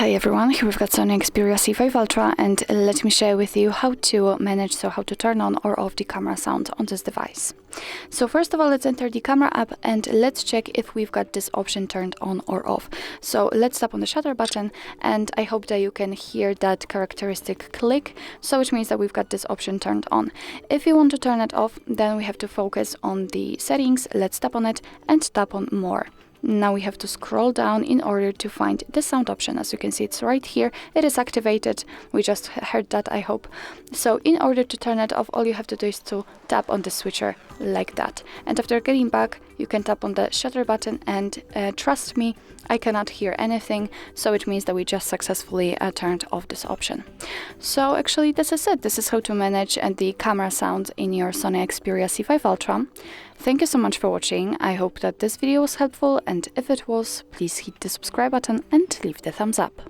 Hi everyone, here we've got SONY Xperia C5 Ultra, and let me share with you how to manage, how to turn on or off the camera sound on this device. So first of all, let's enter the camera app and let's check if we've got this option turned on or off. So let's tap on the shutter button, and I hope that you can hear that characteristic click, so which means that we've got this option turned on. If you want to turn it off, then we have to focus on the settings. Let's tap on it and tap on more. Now we have to scroll down in order to find the sound option. As you can see, it's right here. It is activated. We just heard that, I hope. So in order to turn it off, all you have to do is to tap on the switcher like that. And after getting back, you can tap on the shutter button, and trust me, I cannot hear anything, so it means that we just successfully turned off this option. So actually this is it. This is how to manage the camera sound in your SONY Xperia C5 Ultra. Thank you so much for watching. I hope that this video was helpful, and if it was, please hit the subscribe button and leave the thumbs up.